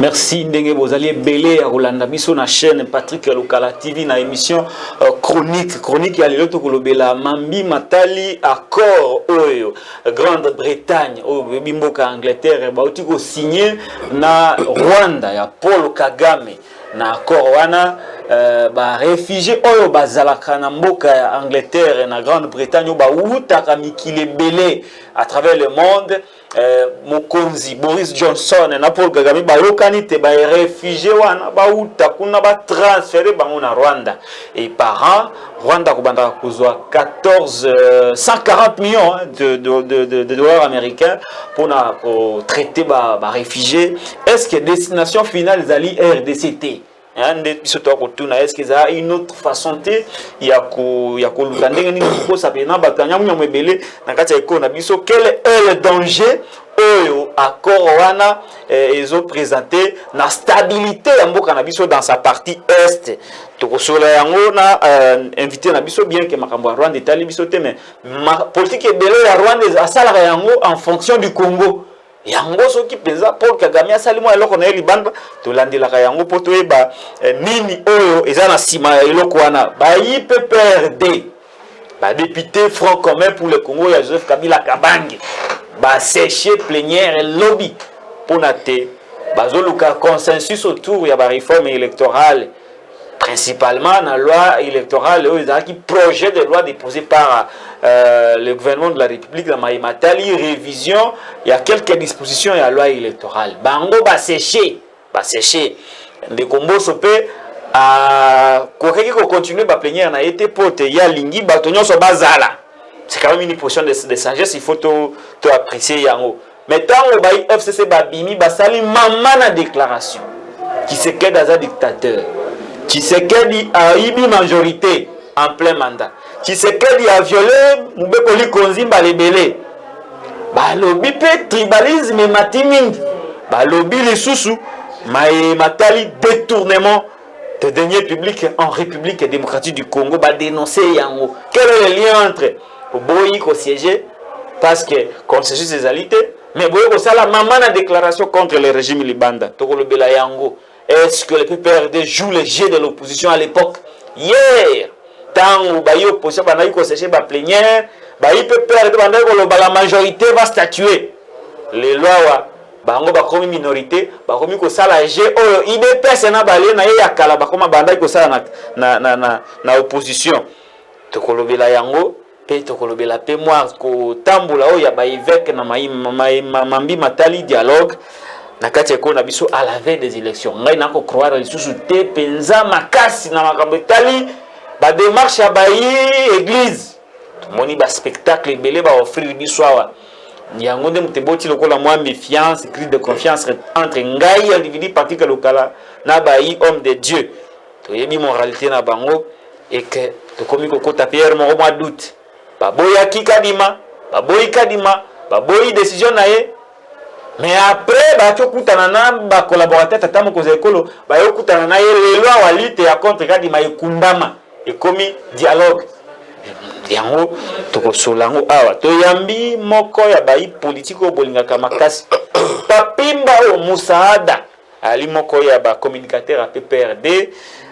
Merci ndenge bozali belé ya Rolanda biso na chaîne Patrick Lokala TV na émission chronique ya lelo to kolobela Mambi Matali accord oyo Grande-Bretagne au bimboka Angleterre bauti ko signer na Rwanda ya Paul Kagame na accord wana ba réfugié oyo bazalaka na mboka ya Angleterre na Grande-Bretagne ba utaka mikile belé à travers le monde. Mokonzi Boris Johnson na Paul Kagame bayokani te ba réfugié wana ba uta kuna ba transférer bango na Rwanda et par an Rwanda kobanda kozwa 140 millions de dollars américains pour traiter ba réfugiés. Est-ce que destination finale zali RDCT est-ce qu'il y a une autre façon de quel est le danger accord wana ils ont présenté la stabilité dans sa partie est invité bien que makambo Rwanda Italie mais politique est de Rwanda en fonction du Congo. Yango soki penza Paul Kagame asali mo eloko na libanda to landelaka yango poto eba nini oyo eza na sima ya eloko wana ba IPPRD ba député Front commun pour le Congo ya Joseph Kabila Kabange ba sécher plénière et lobby pona te bazoluka consensus autour ya ba réforme électorale principalement la loi électorale qui projet de loi déposé par le gouvernement de la République de Matali révision il y a quelques dispositions à la loi électorale bango ba sécher de combo sopé à ko continuer ba plénière na été pote ya lingi batonyo so bazala c'est quand même une position de sagesse il faut to apprécier yango mais tant au ba FCC ba bimi ba sali maman na déclaration qui se quede dans un dictateur. Tshisekedi a eu une majorité en plein mandat. Tshisekedi a violé Moubekoli Konzimba Lebele. Balobi pe tribalisme matiming. Balobi les sous matali détournement de deniers publics en République démocratique du Congo. Ba dénoncer yango. Quel est le lien entre Boyi ko siéger parce que consensus des alités mais Boyi ko sala maman na déclaration contre le régime libanda. Tokolobela yango. Est-ce que le PPRD joue le jeu de l'opposition à l'époque? Hier, tant que l'opposition a séché la plénière, la majorité va statuer. Les lois, comme minorité, comme la jeu, IDPS na balé na yakala comme banda ko sala na opposition. Tokolobela yango, pe tokolobela pe moi ko tambula o ya ba évêque na Mambi Matali dialogue. Nakati ko na biso à la veille des élections ngai nako croire les sous te penza makasi na makambo tali ba démarche ya ba église moni ba spectacle belé ba offrir biso awa yango nde muteboti lokola moi méfiance crise de confiance entre ngai individu Patrick Lokala na ba homme de Dieu to yebi moralité na bango et que to komi ko kota Pierre mo mois d'août ba boya kikadima ba boyi kadima ba boyi décision na ye. Mais après, bah tu kutana na ba collaborateur tata mo koza ekolo ba yo kutana na ye loi wa lutte ya contre kadi ma ekundama e komi dialogue yango to solango awa to yambi moko ya ba politique bolinga kamakasi papimba o musaada ali moko ya ba communicateur a PPRD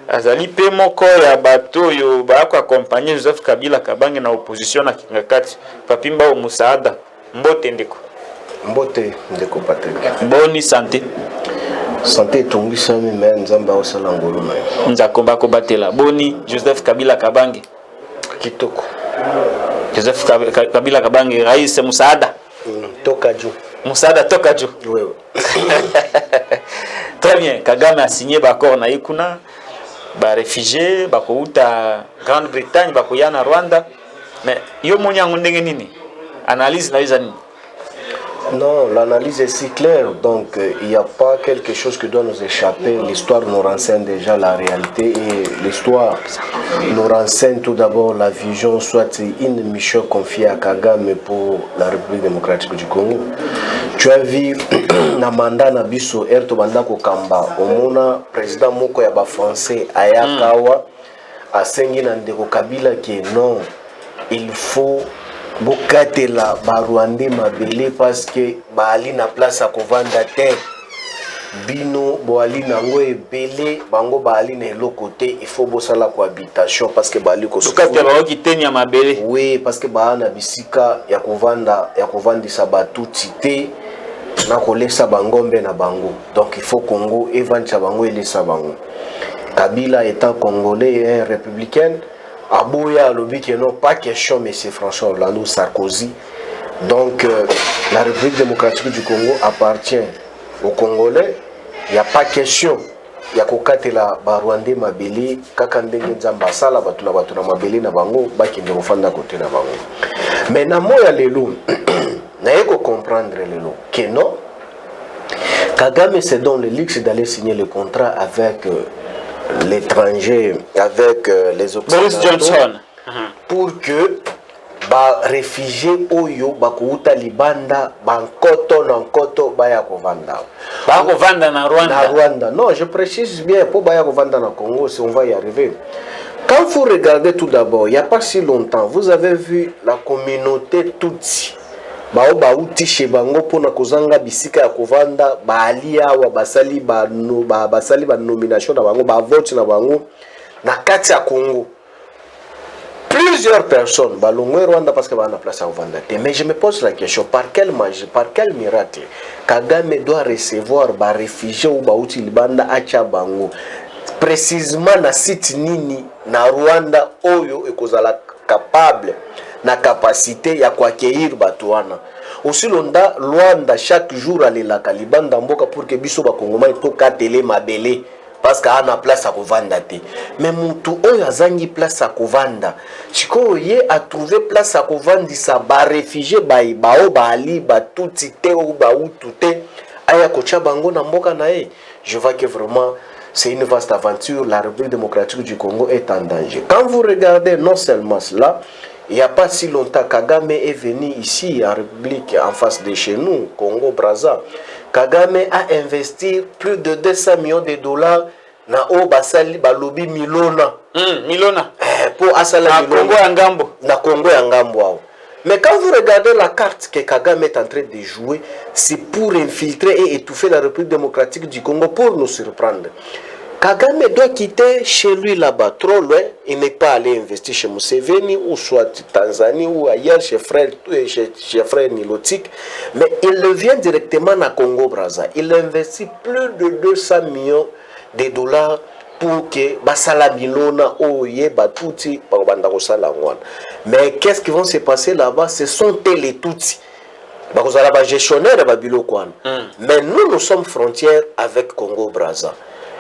azali pe moko ya bato yo ba ko accompagner Joseph Kabila Kabange na opposition na kingakati papimba o musaada mbote ndeko Mbote ndeko Patrick. Boni santé. Santé tongisa mi mais nzamba osala ngolo na yo. Nzakomba ko batela. Boni Joseph Kabila Kabange. Kitoko. Joseph Kabila Kabange rais Musaada. Tokaju. Musaada Tokaju. Oui. Très bien. Kagame a signé accord na ikuna ba réfugiés ba ko uta Grande-Bretagne ba ko yana Rwanda. Mais yo monyango ndenge nini? Analyse na yizani. Non, l'analyse est si claire, donc il n'y a pas quelque chose qui doit nous échapper. L'histoire nous renseigne déjà la réalité et l'histoire nous renseigne tout d'abord la vision, soit une mission confiée à Kagame pour la République démocratique du Congo. Tu as vu, na mandat na biso Erto Bandako Kamba, omona président moko ya ba français Ayakawa, a sengi na ndeko Kabila qui non, il faut bokatela ba Rwandais mabele parce que ba ali na place à kovanda terre bino boali nango ebele bango baali na eloko te il faut bosala cohabitation parce que baali ko sukate ba kitenya mabele oui parce que baana bisika ya kovandisa batuti te na kolesa bangombe na bango donc il faut Congo evandisa bango elesa bango. Kabila étant congolais et républicain aboya alobi que non pas question monsieur François Hollande ou Sarkozy. Donc la République démocratique du Congo appartient aux Congolais. Il n'y a pas question. Il y a kokatela ba Rwandais mabeli kaka ndenge nzamba sala batuna mabeli na bango bakende kofanda côté na bango. Mais na moya lelo na yeko comprendre lelo que non Kagame se donne le luxe d'aller signer le contrat avec l'étranger, avec les Occidentaux, Boris Johnson, pour que ba réfugiés oyo bakouta libanda bankoto na nkoto baya kovanda na Rwanda. Non, je précise bien pour baya kovanda na Congo, si on va y arriver. Quand vous regardez tout d'abord, il n'y a pas si longtemps, vous avez vu la communauté Tutsi bao bauti chez bango pona kozanga bisika ya kovanda baali awa basali ba nomination na bango ba vote na bango na kati ya Congo. Plusieurs personnes balongwe Rwanda parce que ba na place à kovanda. Mais je me pose la question, par quelle magie, par quel miracle Kagame doit recevoir ba réfugiés ou bauti libanda acha bango précisément na site nini na Rwanda oyo ekozala capable na capacité ya accueillir batuana. Aussi londa Rwanda chaque jour alelaka libanda mboka pour que biso ba Kongomani to katele mabele parce que ana place à kovanda te. Mais mutu oyo azangi place à kovanda chiko ye a trouvé place à kovandisa ba réfugié bao baali batuti te ou bautu te aya kocha bango na mboka na ye. Je vois que vraiment c'est une vaste aventure. La République démocratique du Congo est en danger. Quand vous regardez non seulement cela, il n'y a pas si longtemps, Kagame est venu ici en République, en face de chez nous, Congo-Brazza. Kagame a investi plus de 200 millions de dollars dans Basali Balobi Milona. Milona. Pour Asala Milona. Na Congo Yangambo. Mais quand vous regardez la carte que Kagame est en train de jouer, c'est pour infiltrer et étouffer la République démocratique du Congo pour nous surprendre. Kagame doit quitter chez lui là-bas, trop loin. Il n'est pas allé investir chez Museveni ou soit Tanzanie ou ailleurs chez frère Nilotique. Mais il vient directement à Congo-Brazza. Il investit plus de 200 millions de dollars pour que Basala Milona Oye Batuti mais qu'est-ce qui va se passer là-bas? Ce sont les Tutsis. Bakozala gestionnaire de Babilokwan. Mais nous sommes frontières avec Congo-Brazza.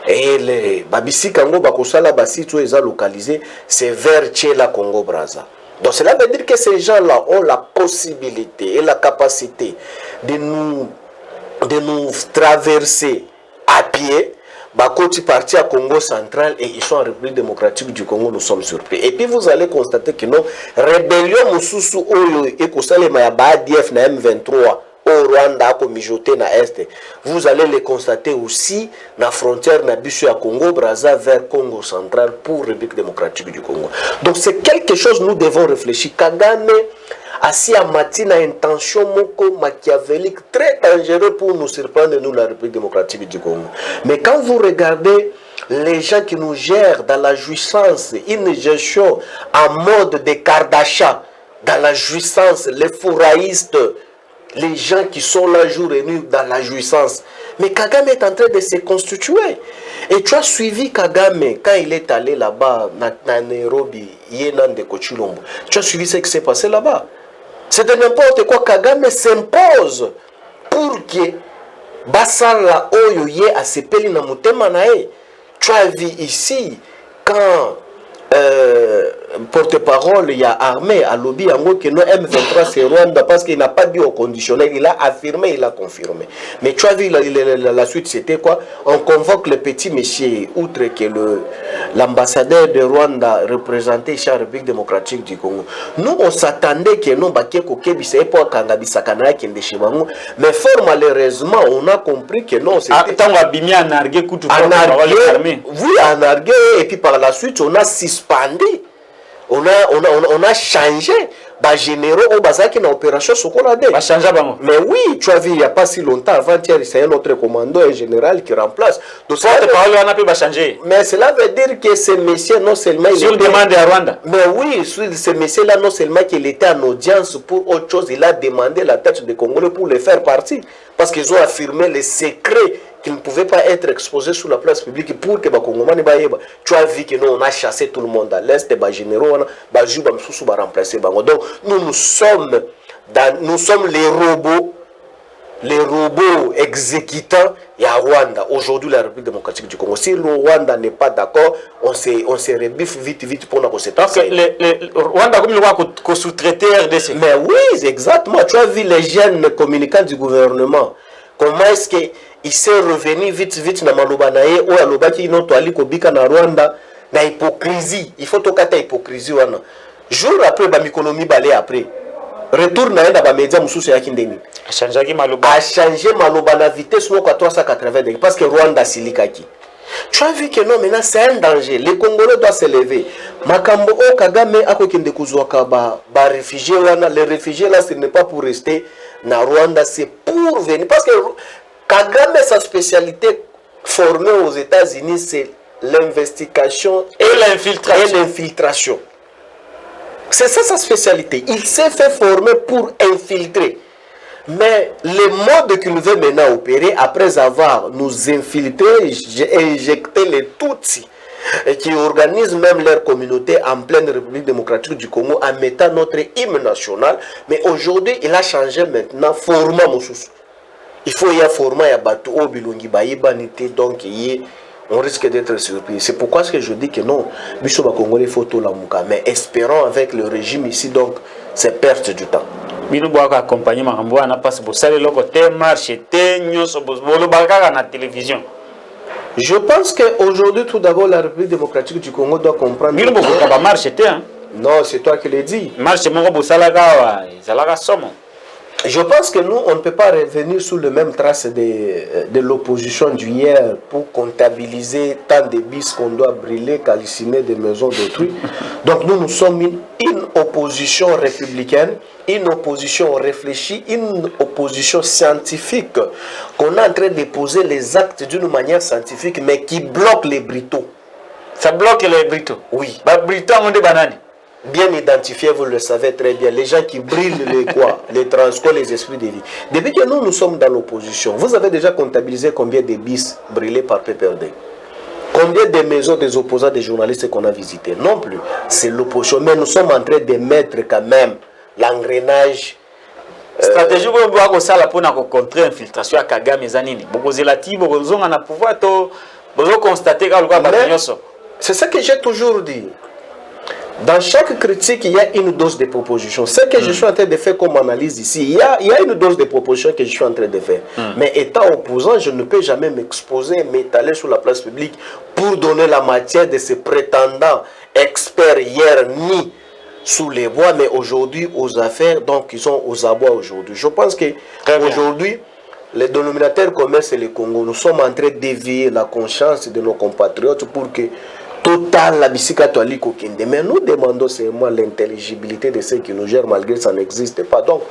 Et les Babisi Congo Bakosala Basito est localisé, c'est vers Tchela Congo-Brazza. Donc cela veut dire que ces gens-là ont la possibilité et la capacité de nous traverser à pied. Bakoti parti à Congo central et ils sont en République démocratique du Congo, nous sommes surpris. Et puis vous allez constater que non, rébellion Moussousou Oyo et Kosale Mayaba ADF na M23 au Rwanda comme mijoté na Est. Vous allez les constater aussi na frontière na bisu à Congo Brazza vers Congo central pour République démocratique du Congo. Donc c'est quelque chose nous devons réfléchir. Kagame assis à Matina intention moko machiavélique très dangereux pour nous surprendre nous la République démocratique du Congo. Mais quand vous regardez les gens qui nous gèrent dans la jouissance, une gestion en mode de Kardashian, dans la jouissance, les fourraïstes, les gens qui sont là jour et nuit dans la jouissance. Mais Kagame est en train de se constituer. Et tu as suivi Kagame quand il est allé là-bas, à Nairobi, Yenan de Kochilombo. Tu as suivi ce qui s'est passé là-bas. C'est de n'importe quoi. Kagame s'impose pour que Basala Oyo ye a sepeli na mutema nae. Tu as vu ici quand porte-parole il y a armé à lobby en que non M23 c'est Rwanda parce qu'il n'a pas dit au conditionnel, il a affirmé, il a confirmé. Mais tu as vu la suite c'était quoi? On convoque le petit monsieur outre que l'ambassadeur de Rwanda représenté chez la République démocratique du Congo. Nous on s'attendait que non bakeko kebisa epo kangabisa kana kende chibango, mais fort malheureusement on a compris que non c'était tango abimi anargué kutu oui anargué et puis par la suite on a suspendu. On a changé bah généraux au bazar qui na opération Sokolade. Bah changer bango. Mais oui, tu as vu, il n'y a pas si longtemps, avant-hier, c'est un autre commando, un général qui remplace. Donc, mais cela veut dire que ces messieurs, non seulement... Sur demande à Rwanda. Mais oui, ces messieurs-là, non seulement qu'il était en audience pour autre chose, il a demandé la tête des Congolais pour les faire partie. Parce qu'ils ont affirmé les secrets qui ne pouvaient pas être exposés sur la place publique pour que les Congolais baillent. Tu as vu que nous, on a chassé tout le monde à l'Est, les généraux, on a remplacé. Donc, nous sommes les robots exécutants à Rwanda. Aujourd'hui, la République démocratique du Congo. Si le Rwanda n'est pas d'accord, on se rebiffe vite pour la conséquence. Parce que le Rwanda, comme il va sous-traiter RDC. Mais oui, exactement. Tu as vu les jeunes communicants du gouvernement. Comment est-ce qu'il s'est revenu vite dans Malobanaye ou à Lobaki, non, toi, Kobika na Rwanda, na hypocrisie. Il faut toka ta hypocrisie. Jour après, Bamikonomi balé après. Retourne dans les médias mususu ya kindeni. A changé Maloba na vitesse à 380 degrés parce que Rwanda silikaki. Tu as vu que non, maintenant c'est un danger. Les Congolais doivent se lever. Makambo o Kagame akokende kuzwaka ba réfugiés wana, les réfugiés là ce n'est pas pour rester na Rwanda, c'est pour venir parce que Kagame sa spécialité formée aux États-Unis c'est l'investigation et l'infiltration. C'est ça sa spécialité. Il s'est fait former pour infiltrer. Mais le mode qu'il veut maintenant opérer, après avoir nous infiltré, injecté les Tutsis, et qui organisent même leur communauté en pleine République démocratique du Congo en mettant notre hymne national. Mais aujourd'hui, il a changé maintenant format Moussous. Il faut y avoir format, il y a Batou, Bilongi, Baïbanité, donc on risque d'être surpris. C'est pourquoi que je dis que non, Bissoba Congolais photo la mouka, mais espérons avec le régime ici, donc c'est perte du temps. Bino boaka accompagner makambo na passe bo sale loko te marché te nyoso bo baka na télévision. Je pense que aujourd'hui tout d'abord la République démocratique du Congo doit comprendre. Bino boka ba marché te hein. Non, c'est toi qui l'as dit. Marché moko bo sala ka wa, zalaka somo. Je pense que nous, on ne peut pas revenir sur le même trace de l'opposition d'hier pour comptabiliser tant de bis qu'on doit brûler, calciner des maisons d'autrui. Donc nous sommes une opposition républicaine, une opposition réfléchie, une opposition scientifique qu'on est en train de poser les actes d'une manière scientifique mais qui bloque les briteaux. Ça bloque les briteaux? Oui. Bah briteaux on dit banane. Bien identifiés, vous le savez très bien, les gens qui brillent les transports, les esprits de vie. Depuis que nous sommes dans l'opposition, vous avez déjà comptabilisé combien de bis brûlés par PPRD? Combien de maisons des opposants, des journalistes qu'on a visités? Non plus, c'est l'opposition. Mais nous sommes en train de mettre quand même l'engrenage. Stratégie pour contrer l'infiltration à Kagame Zanini. C'est ça que j'ai toujours dit. Dans chaque critique, il y a une dose de propositions. Ce que je suis en train de faire comme analyse ici, il y a une dose de propositions que je suis en train de faire. Mais étant opposant, je ne peux jamais m'exposer, m'étaler sur la place publique pour donner la matière de ces prétendants experts hier ni sous les bois, mais aujourd'hui aux affaires, donc ils sont aux abois aujourd'hui. Je pense qu'aujourd'hui, les dénominateurs communs, c'est le Congo. Nous sommes en train d'éveiller la conscience de nos compatriotes pour que total la bisika toali kokende. Mais nous demandons seulement l'intelligibilité de ceux qui nous gèrent malgré que ça n'existe pas. Donc,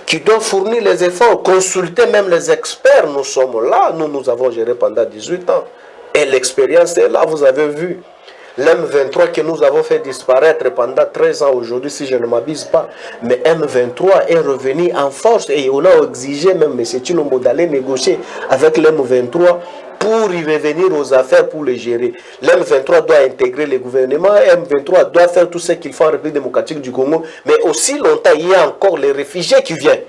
qui doivent fournir les efforts, consulter même les experts. Nous sommes là, nous avons géré pendant 18 ans. Et l'expérience est là, vous avez vu. l'M23 que nous avons fait disparaître pendant 13 ans aujourd'hui, si je ne m'abuse pas. Mais M23 est revenu en force et on a exigé même M. Chilombo d'aller négocier avec l'M23 pour y revenir aux affaires, pour les gérer. L'M23 doit intégrer le gouvernement, M23 doit faire tout ce qu'il faut en République démocratique du Congo, mais aussi longtemps, il y a encore les réfugiés qui viennent.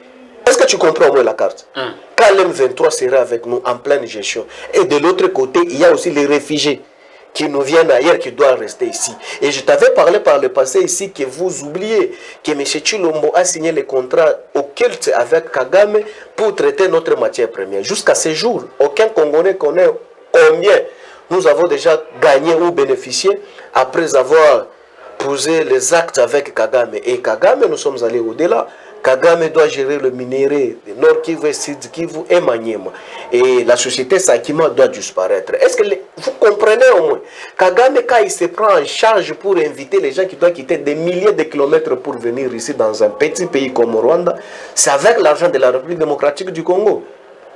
Est-ce que tu comprends au moins la carte? Quand l'M23 sera avec nous en pleine gestion, et de l'autre côté, il y a aussi les réfugiés qui nous viennent ailleurs, qui doivent rester ici. Et je t'avais parlé par le passé ici que vous oubliez que M. Chilombo a signé le contrat occulte avec Kagame pour traiter notre matière première. Jusqu'à ce jour, aucun Congolais connaît combien nous avons déjà gagné ou bénéficié après avoir posé les actes avec Kagame. Et Kagame, nous sommes allés au-delà. Kagame doit gérer le minerai de Nord Kivu, Sud Kivu et Maniema. Et la société Sakima doit disparaître. Est-ce que vous comprenez au moins? Kagame, quand il se prend en charge pour inviter les gens qui doivent quitter des milliers de kilomètres pour venir ici dans un petit pays comme Rwanda, c'est avec l'argent de la République démocratique du Congo.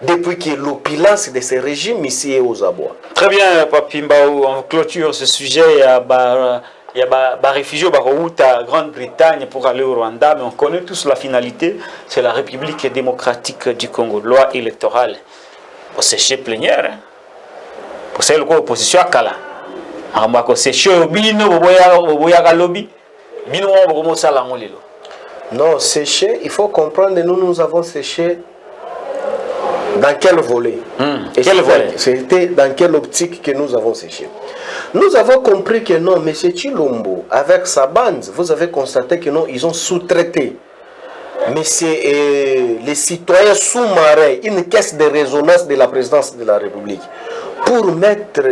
Depuis que l'opulence de ces régimes ici est aux abois. Très bien, Papimba, on clôture ce sujet. Il y a des réfugiés à Grande-Bretagne pour aller au Rwanda, mais on connaît tous la finalité, c'est la République démocratique du Congo, loi électorale. Pour sécher plénière, pour celle qui est opposition à Kala. Pour sécher au bino, lobby, bino, non, sécher, il faut comprendre, nous avons séché dans quel volet? Quel volet? C'était dans quelle optique que nous avons séché? Nous avons compris que non, M. Chilombo, avec sa bande, vous avez constaté que non, ils ont sous-traité. Mais c'est les citoyens sous-marins, une caisse de résonance de la présidence de la République, pour mettre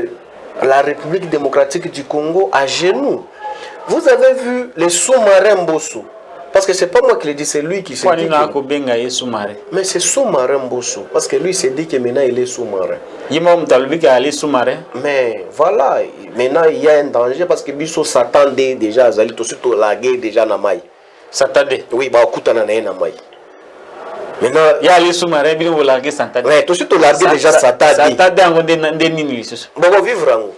la République démocratique du Congo à genoux. Vous avez vu les sous-marins Mbosso. Parce que c'est pas moi qui le dis, c'est lui qui s'est dit. Mais c'est sous-marin Mbosso. Parce que lui s'est dit que maintenant il est sous-marin. Mais voilà, maintenant il y a un danger parce que Bisso s'attendait déjà à Zali, tout de suite la guerre déjà na mai. S'attendait? Oui, bah écoute, on a na mai. Maintenant, il y a les sous-marins, bien vous larguer s'attendait. Ouais, tout de suite la guerre déjà s'attendait. S'attendait en Nini. Bon, on va vivre en haut.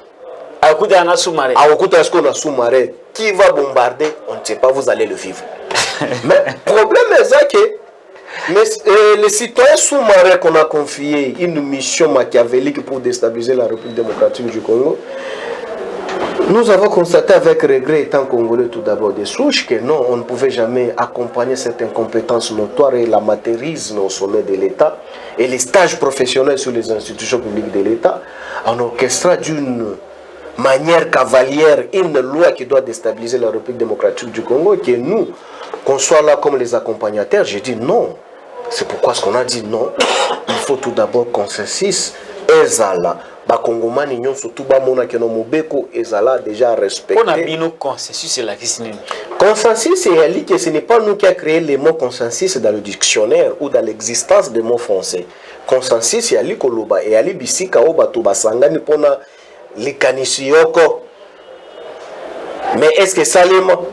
À écouter un sous-marin. À écouter est-ce qu'on a sous-marin? Qui va bombarder? On ne sait pas, vous allez le vivre. Mais le problème est ça que les citoyens sous-marins qu'on a confié une mission machiavélique pour déstabiliser la République démocratique du Congo, nous avons constaté avec regret, étant congolais tout d'abord des souches, que non, on ne pouvait jamais accompagner cette incompétence notoire et l'amateurisme au sommet de l'État et les stages professionnels sur les institutions publiques de l'État en orchestrant d'une manière cavalière une loi qui doit déstabiliser la République démocratique du Congo et que nous, qu'on soit là comme les accompagnateurs, j'ai dit non. C'est pourquoi ce qu'on a dit non. Il faut tout d'abord consensus. Ezala. Bakongomani nyon surtout ba mona ke no mobeko ezala déjà respecté. On a mis nos consensus c'est la question. Consensus c'est que ce n'est pas nous qui a créé les mots consensus dans le dictionnaire ou dans l'existence des mots français. Consensus c'est ali koloba et ali bisika o bato basangani pona likanisi yoko. Mais est-ce que ça les mots?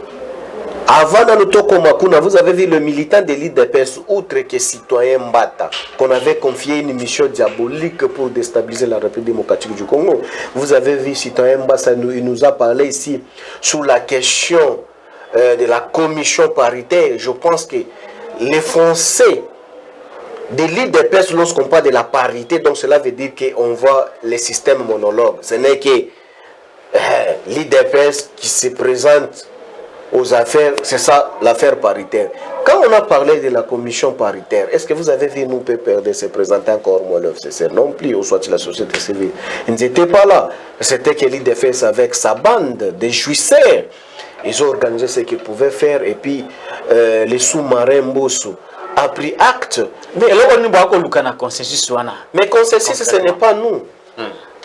Avant dans le Toko Makuna, vous avez vu le militant de l'IDPS, outre que citoyen Mbata, qu'on avait confié une mission diabolique pour déstabiliser la République démocratique du Congo. Vous avez vu citoyen Mbata, il nous a parlé ici sur la question de la commission paritaire. Je pense que les Français de l'IDPS, lorsqu'on parle de la parité, donc cela veut dire qu'on voit les systèmes monologues. Ce n'est que l'IDPS qui se présente aux affaires, c'est ça l'affaire paritaire. Quand on a parlé de la commission paritaire, est-ce que vous avez vu nous PPRD se présenter encore moins le FCC non plus, ou soit la société civile? Ils n'étaient pas là. C'était que l'IDFS avec sa bande de jouisseurs, ils ont organisé ce qu'ils pouvaient faire et puis les sous-marins Mbosso a pris acte. Mais consensus, ce n'est pas nous.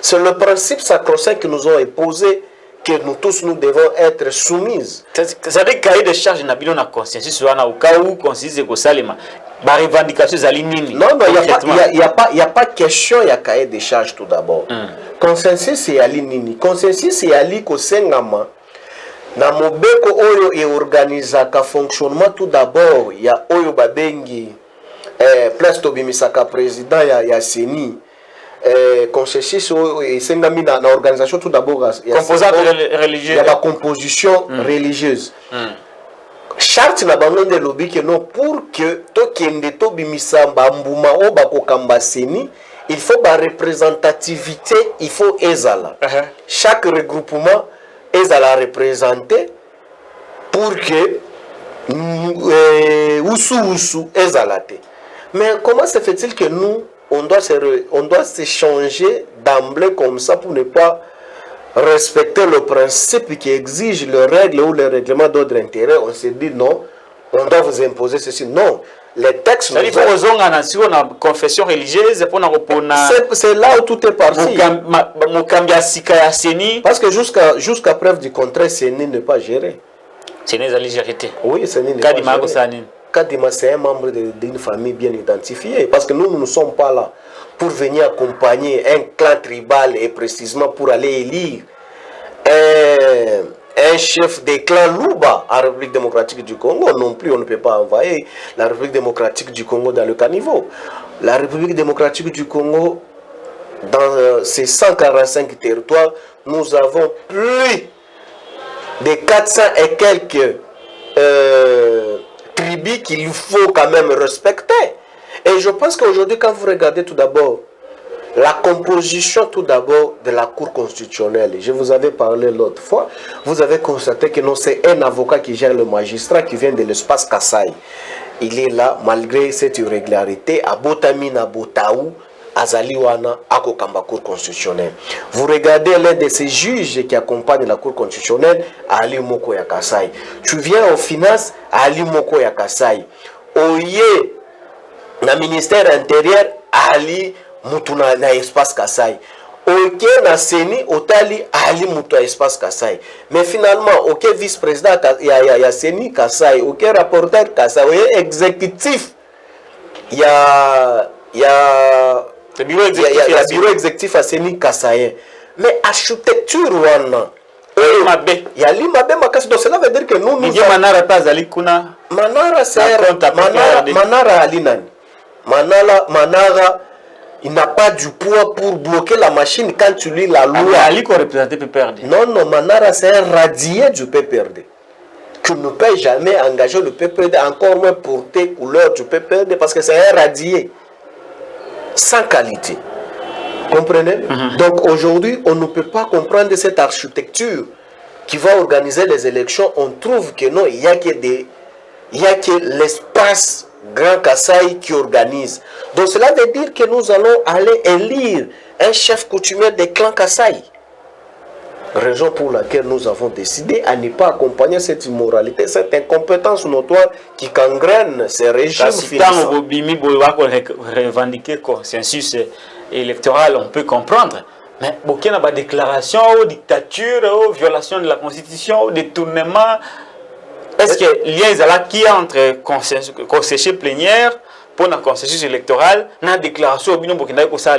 C'est le principe sacro-saint que nous ont imposé, que nous tous nous devons être soumises. C'est-à-dire cahier de charge n'a pas de consensus au cas où consensus que Salima ba revendication zalinini. Non, il y a pas question, il y a cahier de charge tout d'abord. Consensus c'est alinini. Consensus c'est ali ko sengama na mobeko oyo e organisa ka fonctionnement tout d'abord. Il y a oyo babengi place to bimisaka président ya CENI. Consensus et sengami na organisation tout d'abord composante religieuse. Il y a la composition religieuse. Charte na bango de lobby que non pour que to kende to bimisa mbuma o bakokamba CENI, il faut la représentativité, il faut ezala. Chaque regroupement ezala représenté pour que usu ezalate. Mais comment se fait-il que nous on doit s'échanger d'emblée comme ça pour ne pas respecter le principe qui exige les règles ou les règlements d'ordre intérieur? On se dit non, on doit vous imposer ceci. Non, les textes... confession religieuse, c'est là où tout est parti. Parce que jusqu'à preuve du contraire, CENI n'est pas géré. CENI est géré. Oui, CENI n'est pas géré. Kadima, c'est un membre d'une famille bien identifiée. Parce que nous ne sommes pas là pour venir accompagner un clan tribal et précisément pour aller élire un chef des clans Luba en République démocratique du Congo. Non plus, on ne peut pas envoyer la République démocratique du Congo dans le caniveau. La République démocratique du Congo, dans ces 145 territoires, nous avons plus de 400 et quelques tribus qu'il faut quand même respecter. Et je pense qu'aujourd'hui, quand vous regardez tout d'abord la composition tout d'abord de la Cour constitutionnelle, je vous avais parlé l'autre fois, vous avez constaté que non, c'est un avocat qui gère le magistrat qui vient de l'espace Kassai. Il est là, malgré cette irrégularité, à Botamina, Botaou, Azaliwana, Akokamba Cour constitutionnelle. Vous regardez l'un de ces juges qui accompagne la Cour constitutionnelle, Ali Moko Yakasai. Tu viens aux finances, Ali Moko Yakasai. Oye, na ministère intérieur, Ali Mutuna na espace Kassai. Ok, na Seni, Otali, Ali Moutou espace Kassai. Mais finalement, ok, vice-président, il y a Seni Kassai, ok, rapporteur Kassai, ok, exécutif, il y a le bureau exécutif à Seni Kassai. Mais architecture, il y a l'Imabe Makasi, donc cela veut dire que nous. Manara, c'est Manara Alinan. Manara, il n'a pas du poids pour bloquer la machine quand tu lis la loi. Non, non, Manara, c'est un radié du PPRD. Tu ne peux jamais engager le PPRD, encore moins porter couleur du PPRD, parce que c'est un radié. Sans qualité. Comprenez? Donc aujourd'hui, on ne peut pas comprendre cette architecture qui va organiser les élections. On trouve que non, il n'y a que l'espace Grand Kassai qui organise. Donc cela veut dire que nous allons aller élire un chef coutumier des clans Kassai. Raison pour laquelle nous avons décidé à ne pas accompagner cette immoralité, cette incompétence notoire qui gangrène ces régimes finissants. Revendiquer consensus électoral, on peut comprendre. Mais il y a des déclarations, dictature, violation de la constitution, détournement. Est-ce que il y a un qui entre conseiller plénière pour un consensus électoral, dans la déclaration au Burkina Faso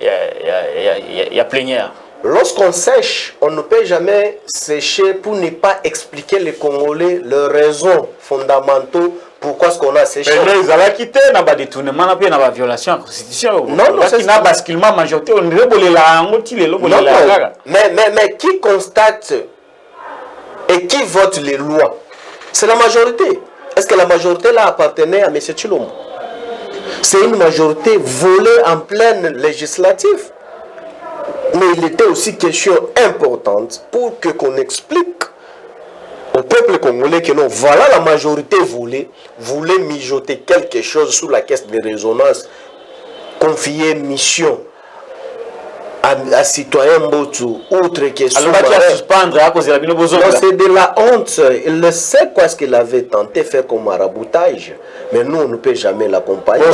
il y a plénière? Lorsqu'on sèche, on ne peut jamais sécher pour ne pas expliquer les Congolais leurs raisons fondamentaux pourquoi est-ce qu'on a séché. Mais ils ont quitté, il y a des détournements, il y a des violations de la constitution. Non, non, c'est un basculement majoritaire. Mais qui constate et qui vote les lois? C'est la majorité. Est-ce que la majorité là appartenait à M. Tshilombo? C'est une majorité volée en pleine législative. Mais il était aussi question importante pour qu'on explique au peuple congolais que non, voilà la majorité voulait mijoter quelque chose sous la caisse de résonance, confier mission à citoyen Mbotu, outre que c'est de la honte. Il sait quoi ce qu'il avait tenté de faire comme maraboutage, mais nous on ne peut jamais l'accompagner.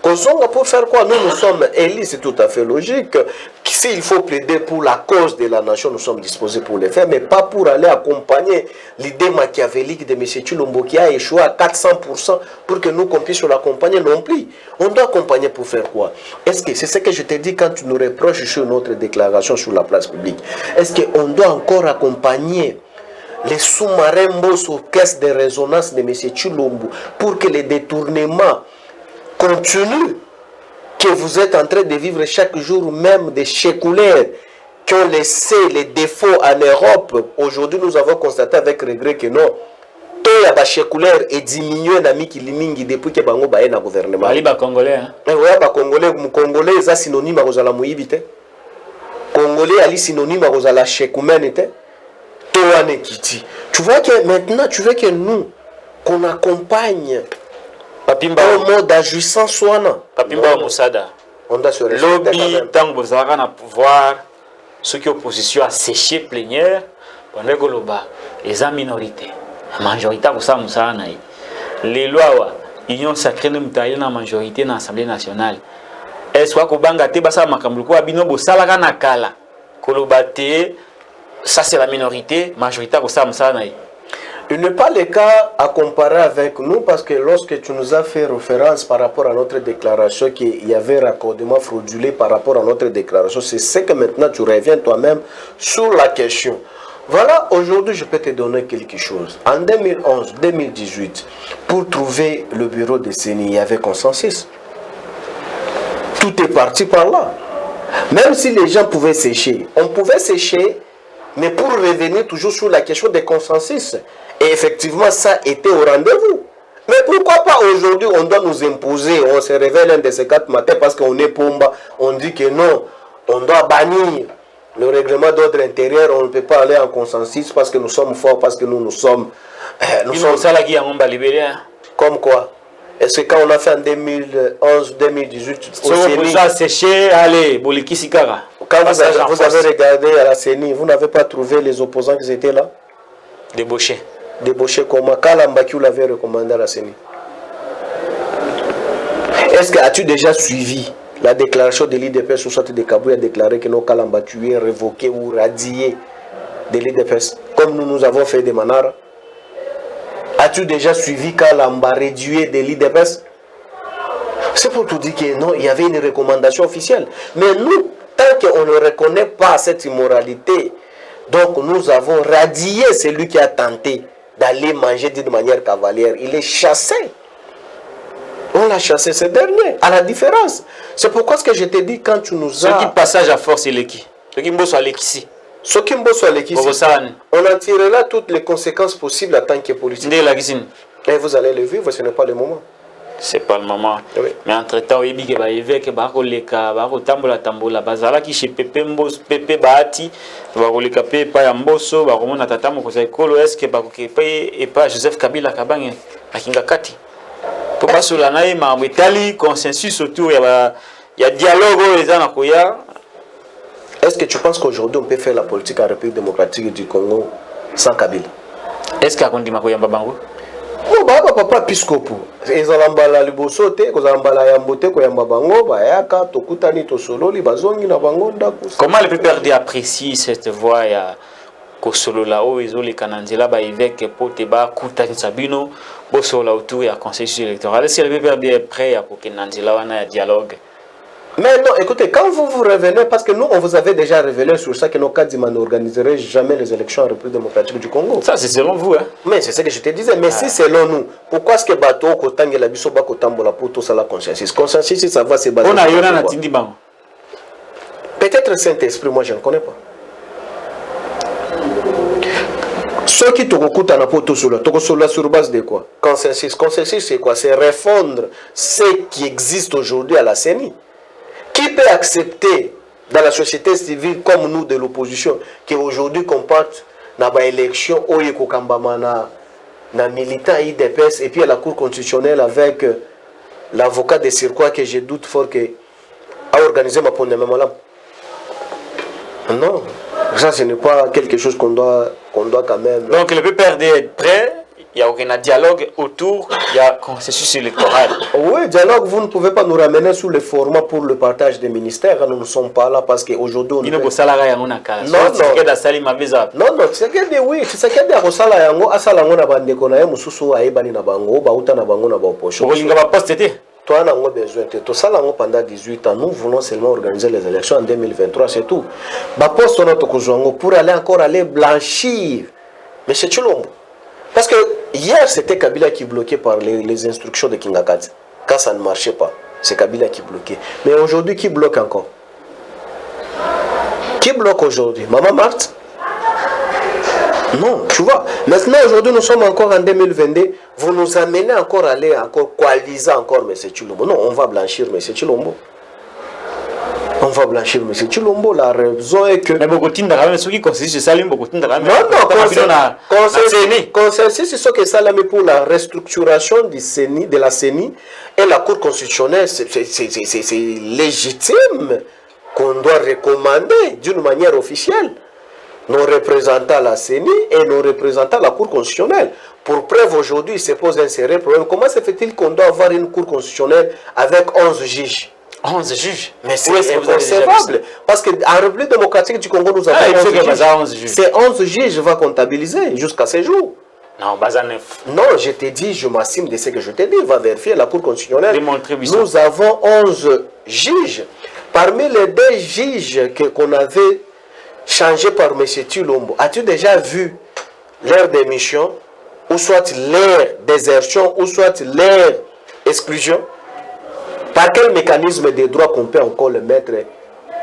Pour faire quoi? Nous sommes élus, c'est tout à fait logique. S'il faut plaider pour la cause de la nation, nous sommes disposés pour le faire, mais pas pour aller accompagner l'idée machiavélique de M. Tshilombo qui a échoué à 400% pour que nous puissions l'accompagner non plus. On doit accompagner pour faire quoi? Est-ce que c'est ce que je te dis quand tu nous reproches sur notre déclaration sur la place publique? Est-ce qu'on doit encore accompagner les sous-marins aux caisses de résonance de M. Tshilombo pour que les détournements continue que vous êtes en train de vivre chaque jour, même des chécoulaires qui ont laissé les défauts en Europe? Aujourd'hui, nous avons constaté avec regret que non, tout les chécoulaires est diminué dans Mikilimingi depuis que Bango Baye na gouvernement. Ali ba Congolais. Oui, ba Congolais, Congolais, c'est synonyme à la mouibité. Congolais, ali synonyme à la chékoumenité. Toi, Nekiti. Tu vois que maintenant, tu veux que nous, qu'on accompagne au mode d'agissant soignant. Papimba Moussada. On doit se respecter. Lobby, tant que vous avez un pouvoir, ceux qui ont opposition à sécher plénière, pendant que l'Oba, les minorités, la majorité, vous savez, les lois, l'union sacrée, nous avons la majorité dans l'Assemblée nationale. Est-ce que vous avez dit que vous avez dit ça c'est la minorité, majorité, vous savez, Il n'est pas le cas à comparer avec nous parce que lorsque tu nous as fait référence par rapport à notre déclaration qu'il y avait raccordement fraudulé par rapport à notre déclaration, c'est ce que maintenant tu reviens toi-même sur la question. Voilà, aujourd'hui je peux te donner quelque chose. En 2011-2018, pour trouver le bureau de CENI, il y avait consensus. Tout est parti par là. Même si les gens pouvaient sécher, on pouvait sécher, mais pour revenir toujours sur la question des consensus. Et effectivement, ça était au rendez-vous. Mais pourquoi pas aujourd'hui, on doit nous imposer, on se réveille un de ces 4 matins parce qu'on est Pomba, on dit que non, on doit bannir le règlement d'ordre intérieur, on ne peut pas aller en consensus parce que nous sommes forts, parce que nous sommes... ça là qui a comme quoi? Est-ce que quand on a fait en 2011-2018 au CENI, ça séché, allez, Bolikisikara. Quand vous avez regardé à la CENI, vous n'avez pas trouvé les opposants qui étaient là? Débauchés. Débauchés comment? Kalambaki l'avait recommandé à la CENI. Est-ce que as-tu déjà suivi la déclaration de l'IDPS où sorte de Kabou a déclaré que nos Kalambaki est révoqué ou radié de l'IDPS comme nous avons fait de Manara? As-tu déjà suivi Kalamba réduit de l'IDPS? C'est pour te dire que non, il y avait une recommandation officielle. Mais nous, tant qu'on ne reconnaît pas cette immoralité, donc nous avons radié celui qui a tenté d'aller manger d'une manière cavalière. Il est chassé. On l'a chassé ce dernier, à la différence. C'est pourquoi ce que je te dis quand tu nous as... Ce qui passage à force, il est qui? Ce qui mbosso à l'équipe. Ce qui mbosso à l'équipe, on en tirera toutes les conséquences possibles en tant que politique. Et vous allez le vivre, ce n'est pas le moment. C'est pas le moment. Oui. Mais entre-temps, il y a des évêques qui ont tambola bazala qui chez Pepe Mbos, Pepe Bahati, Baroleka Pepe Yamboso, Baromona Tatamo, Kozakolo, est-ce que Bakokepe et pas Joseph Kabila Kabang à Kingakati. Pour pas sur la naïe, mais Italie, consensus autour, il y a dialogue les Anakoya. Est-ce que tu penses qu'aujourd'hui on peut faire la politique en République démocratique du Congo sans Kabila? Est-ce qu'il y a un Kondi Makoyamba? Non, papa piscopo. Ezalambala liboso te, kozalambala yambote ko yamba bango, bayaka tokutani to sololi bazongi na bango ndako. Comment le PPRD apprécie cette voix ya kosolola o ezoli kananzela ba évêque pote ba kutani sabino bosola autour ya consensus électoral? Est-ce que le PPRD est prêt à kokenanzela wana ya dialogue? Mais non, écoutez, quand vous revenez, parce que nous, on vous avait déjà révélé sur ça que nos Kadima n'organiseraient jamais les élections en République démocratique du Congo. Ça, c'est selon vous, hein? Mais c'est ce que je te disais. Mais si selon nous, pourquoi est-ce que Bato, Kotangi, la Bisoba, Kotambola, pour tout ça, la consensus? Consensus, ça va se baser. On a eu un Tindiban. Peut-être Saint-Esprit, moi, je ne connais pas. Ceux qui te recrutent en apôtre sur base de quoi? Consensus. Consensus, c'est quoi? C'est refondre ce qui existe aujourd'hui à la CENI. Qui peut accepter dans la société civile comme nous de l'opposition qu'aujourd'hui qu'on parte dans l'élection où il y a militant IDPS et puis à la Cour constitutionnelle avec l'avocat de circuit que je doute fort que a organisé ma première là. Non, ça ce n'est pas quelque chose qu'on doit quand même. Donc le PPRD est prêt. Il n'y a aucun dialogue autour, il y a consensus électoral. Oui, dialogue, vous ne pouvez pas nous ramener sous le format pour le partage des ministères. Nous ne sommes pas là parce qu'aujourd'hui on... Non, c'est que oui, c'est que des Rosala Yango, Asalango na bandeko na mususu aebani na bango, bauta na bango na baoposho. Toi, on a besoin de tout ça pendant 18 ans. Nous voulons seulement organiser les élections en 2023, c'est tout. Pour aller blanchir. Mais c'est Chulombo. Parce que hier, c'était Kabila qui bloquait par les instructions de Kingakati. Quand ça ne marchait pas, c'est Kabila qui bloquait. Mais aujourd'hui, qui bloque encore? Qui bloque aujourd'hui? Maman Marthe? Non, tu vois. Maintenant, aujourd'hui, nous sommes encore en 2022. Vous nous amenez encore à aller encore coaliser encore M. Chilombo. Non, on va blanchir M. Chilombo. On va blanchir M. Chilombo. La raison est que... Mais beaucoup de gens ceux qui consensus Salim, beaucoup de gens. Non, consensus, c'est ce que Salam pour la restructuration du CENI, de la CENI et la Cour constitutionnelle. C'est légitime qu'on doit recommander d'une manière officielle nos représentants à la CENI et nos représentants à la Cour constitutionnelle. Pour preuve, aujourd'hui, il se pose un sérieux problème. Comment se fait-il qu'on doit avoir une Cour constitutionnelle avec 11 juges? 11 juges? Mais c'est inconcevable. Parce qu'en République démocratique du Congo, nous avons 11 juges. Ces 11 juges va comptabiliser jusqu'à ce jour. Non, bazar neuf. Non, je t'ai dit, je m'assume de ce que je t'ai dit. Va vérifier la Cour constitutionnelle. Nous avons avons 11 juges. Parmi les 2 juges qu'on avait changés par M. Tshilombo, as-tu déjà vu leur démission, ou soit leur désertion, ou soit leur exclusion? Par quel mécanisme de droit qu'on peut encore le mettre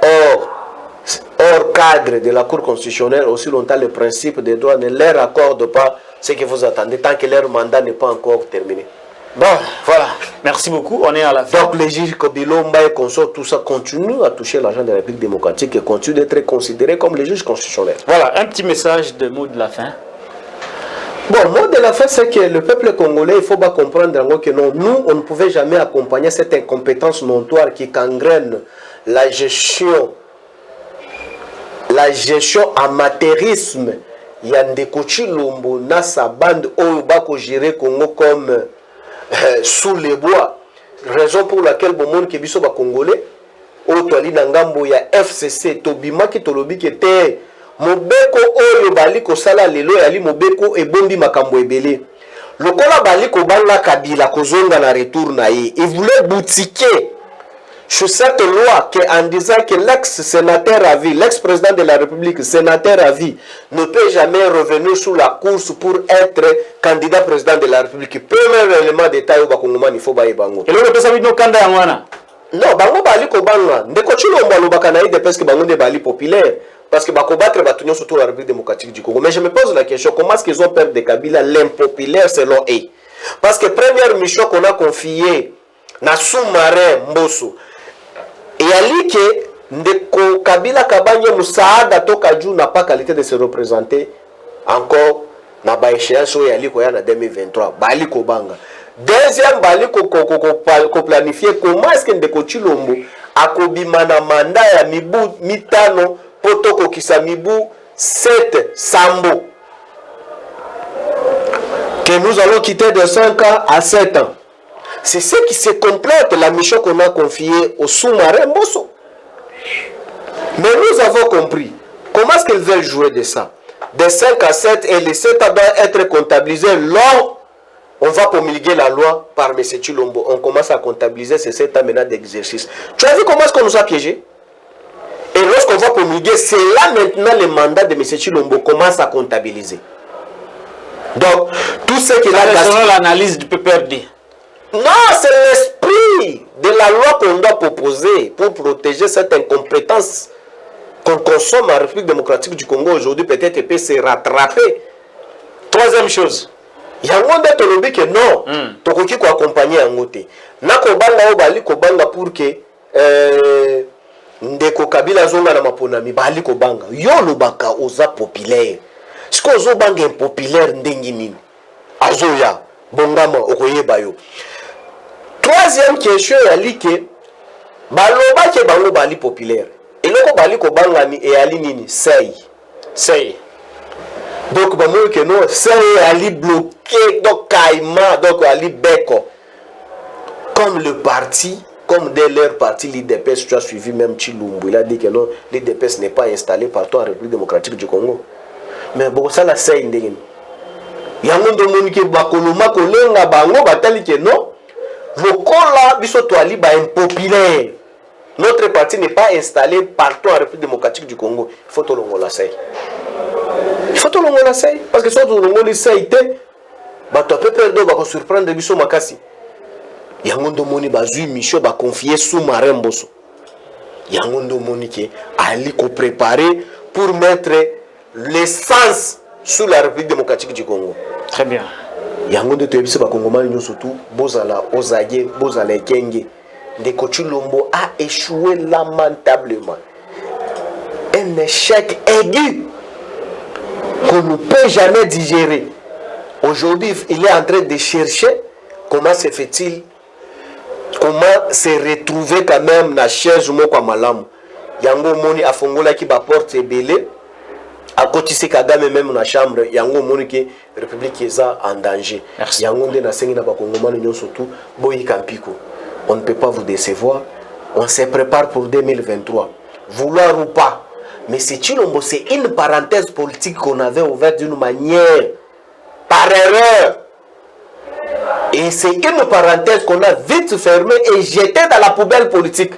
hors cadre de la Cour constitutionnelle, aussi longtemps le principe des droits ne leur accorde pas ce que vous attendez, tant que leur mandat n'est pas encore terminé. Bon, voilà. Merci beaucoup. On est à la fin. Donc les juges Kobilomba et consorts, tout ça continue à toucher l'argent de la République démocratique et continue d'être considérés comme les juges constitutionnels. Voilà, un petit message de mot de la fin. Bon, mot de la fin, c'est que le peuple congolais, il faut pas comprendre que non, nous, on ne pouvait jamais accompagner cette incompétence notoire qui gangrène la gestion amateurisme. Il y a des Tshilombo na sa bande au bako gérer Congo comme sous les bois. Raison pour laquelle bon monde qui biso ba congolais au toali na ngambo ya FCC tobima ki tolobi ki te mobeko oyo bali ko sala lelo yali mobeko ebombi makambo ebele. Lokola bali ko banga Kabila kozonga na retour na ye. Il voulait boutiquer sur cette loi en disant que l'ex-sénateur à vie, l'ex-président de la République, sénateur à vie, ne peut jamais revenir sous la course pour être candidat président de la République. Premier élément d'état au Bakongoma, il faut bailler bango. Et le pesa bino kanda ya mwana. Non, bango bali ko banga. Ndeko Tshilombo alobaka na ide parce que bango de bali populaire. Parce que bakobattre batunyo surtout la République démocratique du Congo. Mais je me pose la question, comment est-ce qu'ils ont peur de Kabila l'impopulaire selon eux? Parce que première mission qu'on a confiée na sous-marin Mbosso, et ali que ndeko Kabila kabanye musaada toka juu na pas qualité de se représenter encore na ba échéance oyo yali ko ya na 2023 bali ko banga. Deuxième bali ko planifier comment est-ce que ndeko Tshilombo akobima na mandat ya mibu mitano poto kokisa mibu 7 sambo que nous allons quitter de 5 ans à 7 ans. C'est ce qui se complète la mission qu'on a confiée au sous-marin Mbosso. Mais nous avons compris. Comment est-ce qu'ils veulent jouer de ça? De 5 à 7 et les 7 ans doivent être comptabilisés lors on va promulguer la loi par M. Tshilombo. On commence à comptabiliser ces 7 ans maintenant d'exercice. Tu as vu comment est-ce qu'on nous a piégés? Et lorsqu'on va promulguer, c'est là maintenant le mandat de M. Tshilombo commence à comptabiliser. Donc, tout ce qu'il a... Selon l'analyse du PPRD. Non, c'est l'esprit de la loi qu'on doit proposer pour protéger cette incompétence qu'on consomme en République démocratique du Congo aujourd'hui. Peut-être peut se rattraper. Troisième chose. Il y a un monde qui que non, tokoki ko accompagner en côté. Na ko banga bali ko banga pour que ndeko Kabila zonga na maponami bali ko banga. Yo lobaka oza populaire. Siko ozo banga impopulaire ndengi nini? Azoya bongama okoyeba yo. Troisième question yali ke baloba ke bango bali populaire. Eloko bali ko banga ni e ali nini? Sei. Donc bamoyo ke non, sei ali bloqué donc Kaima donc ali beko. Comme le parti, comme dès leur parti l'IDPS, tu as suivi même Tshilombo, il a dit que non, l'IDPS n'est pas installé partout en République démocratique du Congo. Mais bon ça la sei ndenge. Yango ndo monike bakoloma kolenga bango batali ke non. Lokola biso to ali ba impopulaire. Notre parti n'est pas installé partout en République démocratique du Congo. Il faut to longola sei. Il faut to longola sei parce que soit to longola sei te ba to peut perdre ba ko surprendre biso makasi. Yango ndo moni bazui mission ba confier sous-marin Mbosso. Yango ndo moni ke ali ko préparer pour mettre l'essence sous la République démocratique du Congo. Très bien. Yango ndo to biso ba Congolais nyo surtout bozala ozaye bozala ekenge. Ndeko Tshilombo a échoué lamentablement. Un échec aigu qu'on ne peut jamais digérer. Aujourd'hui, il est en train de chercher comment se fait-il, comment se retrouver quand même na chaise moko malamu. Yango moni afongola ki ba porte belé, a kotisi Kagame même na chambre, yango moni ki République eza en danger. Merci. Yango nde na sengi na ba Kongomani nyo surtout boyi kampiko. On ne peut pas vous décevoir. On se prépare pour 2023. Vouloir ou pas. Mais c'est Tshilombo, c'est une parenthèse politique qu'on avait ouverte d'une manière par erreur. Et c'est une parenthèse qu'on a vite fermée et jetée dans la poubelle politique.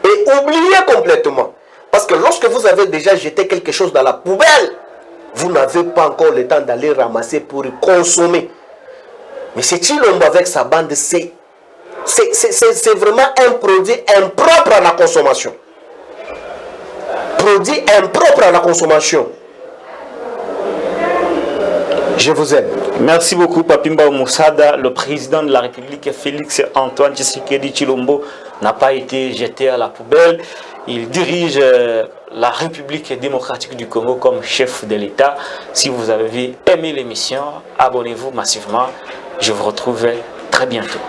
Et oubliée complètement. Parce que lorsque vous avez déjà jeté quelque chose dans la poubelle, vous n'avez pas encore le temps d'aller ramasser pour y consommer. Mais c'est Tshilombo avec sa bande, c'est vraiment un produit impropre à la consommation. Produit impropre à la consommation. Je vous aime. Merci beaucoup, Papimba Moussada. Le président de la République, Félix Antoine Tshisekedi Tshilombo, n'a pas été jeté à la poubelle. Il dirige la République démocratique du Congo comme chef de l'État. Si vous avez aimé l'émission, abonnez-vous massivement. Je vous retrouve très bientôt.